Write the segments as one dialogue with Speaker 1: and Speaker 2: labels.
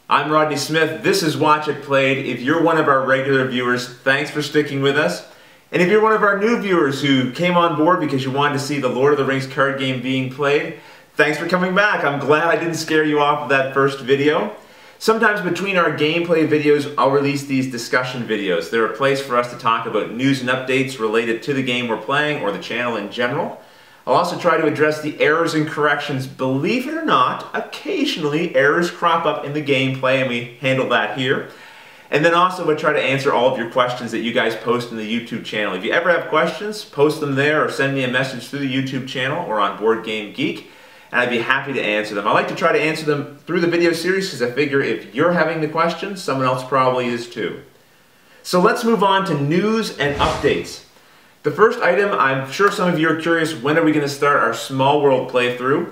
Speaker 1: I'm Rodney Smith. This is Watch It Played. If you're one of our regular viewers, thanks for sticking with us. And if you're one of our new viewers who came on board because you wanted to see the Lord of the Rings card game being played, thanks for coming back. I'm glad I didn't scare you off of that first video. Sometimes between our gameplay videos, I'll release these discussion videos. They're a place for us to talk about news and updates related to the game we're playing or the channel in general. I'll also try to address the errors and corrections. Believe it or not, occasionally errors crop up in the gameplay and we handle that here. And then also we'll try to answer all of your questions that you guys post in the YouTube channel. If you ever have questions, post them there or send me a message through the YouTube channel or on Board Game Geek, and I'd be happy to answer them. I like to try to answer them through the video series because I figure if you're having the questions, someone else probably is too. So let's move on to news and updates. The first item, I'm sure some of you are curious, when are we going to start our Small World playthrough?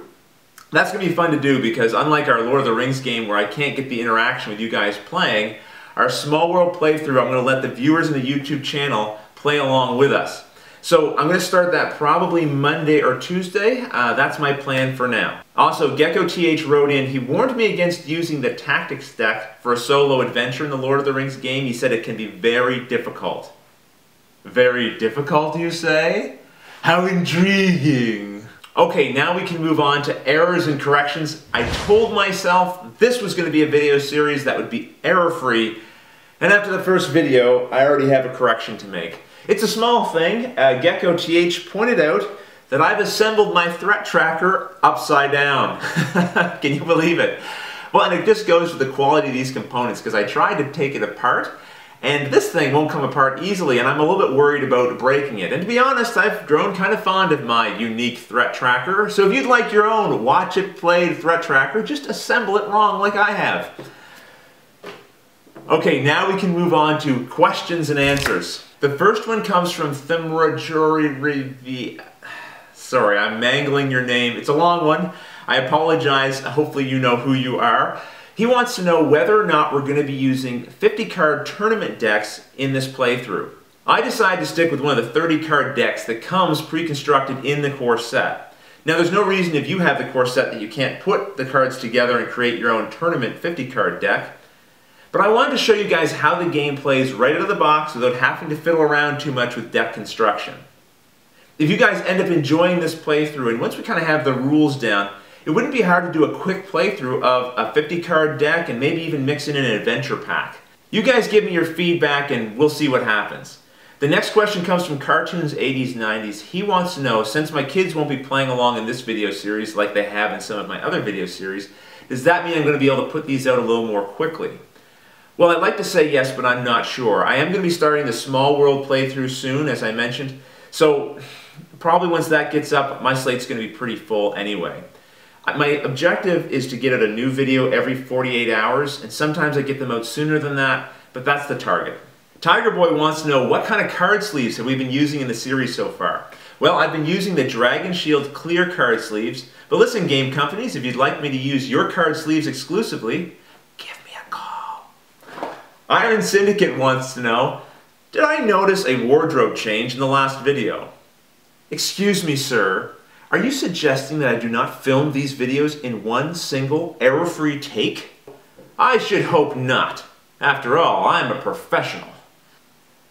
Speaker 1: That's going to be fun to do because unlike our Lord of the Rings game where I can't get the interaction with you guys playing, our Small World playthrough, I'm going to let the viewers in the YouTube channel play along with us. So I'm going to start that probably Monday or Tuesday. That's my plan for now. Also, Gecko TH wrote in, he warned me against using the tactics deck for a solo adventure in the Lord of the Rings game. He said it can be very difficult. Very difficult, you say? How intriguing. Okay, now we can move on to errors and corrections. I told myself this was going to be a video series that would be error-free, and after the first video, I already have a correction to make. It's a small thing. Gecko TH pointed out that I've assembled my threat tracker upside down. Can you believe it? Well, and it just goes with the quality of these components because I tried to take it apart, and this thing won't come apart easily, and I'm a little bit worried about breaking it. And to be honest, I've grown kind of fond of my unique threat tracker. So if you'd like your own Watch It Played threat tracker, just assemble it wrong like I have. Okay, now we can move on to questions and answers. The first one comes from Thimrajuri. Sorry, I'm mangling your name. It's a long one. I apologize. Hopefully you know who you are. He wants to know whether or not we're going to be using 50-card tournament decks in this playthrough. I decided to stick with one of the 30-card decks that comes pre-constructed in the core set. Now there's no reason if you have the core set that you can't put the cards together and create your own tournament 50-card deck. But I wanted to show you guys how the game plays right out of the box without having to fiddle around too much with deck construction. If you guys end up enjoying this playthrough, and once we kind of have the rules down, it wouldn't be hard to do a quick playthrough of a 50-card deck and maybe even mix in an adventure pack. You guys give me your feedback and we'll see what happens. The next question comes from Cartoons 80s 90s. He wants to know, since my kids won't be playing along in this video series like they have in some of my other video series, does that mean I'm going to be able to put these out a little more quickly? Well, I'd like to say yes, but I'm not sure. I am going to be starting the Small World playthrough soon, as I mentioned, so probably once that gets up, my slate's going to be pretty full anyway. My objective is to get out a new video every 48 hours, and sometimes I get them out sooner than that, but that's the target. Tiger Boy wants to know, what kind of card sleeves have we been using in the series so far? Well, I've been using the Dragon Shield clear card sleeves, but listen, game companies, if you'd like me to use your card sleeves exclusively, give me a call. Iron Syndicate wants to know, did I notice a wardrobe change in the last video? Excuse me, sir. Are you suggesting that I do not film these videos in one single error-free take? I should hope not. After all, I'm a professional.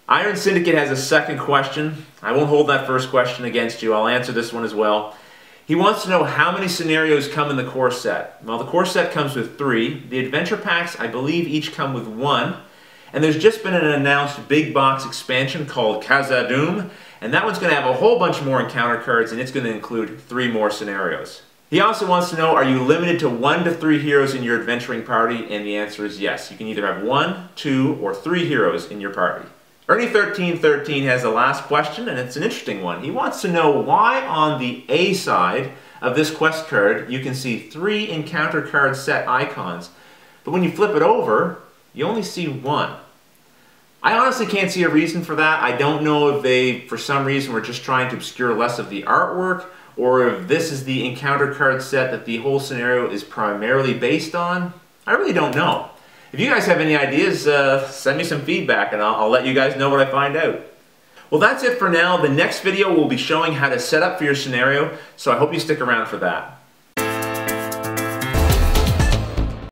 Speaker 1: Iron Syndicate has a second question. I won't hold that first question against you. I'll answer this one as well. He wants to know how many scenarios come in the core set. Well, the core set comes with 3. The adventure packs, I believe, each come with 1. And there's just been an announced big box expansion called Khazad-dûm, and that one's going to have a whole bunch more encounter cards, and it's going to include 3 more scenarios. He also wants to know, are you limited to 1 to 3 heroes in your adventuring party? And the answer is yes. You can either have 1, 2, or 3 heroes in your party. Ernie1313 has the last question, and it's an interesting one. He wants to know why on the A side of this quest card you can see 3 encounter card set icons, but when you flip it over, you only see 1. I honestly can't see a reason for that. I don't know if they, for some reason, were just trying to obscure less of the artwork, or if this is the encounter card set that the whole scenario is primarily based on. I really don't know. If you guys have any ideas, send me some feedback and I'll let you guys know what I find out. Well, that's it for now. The next video will be showing how to set up for your scenario, so I hope you stick around for that.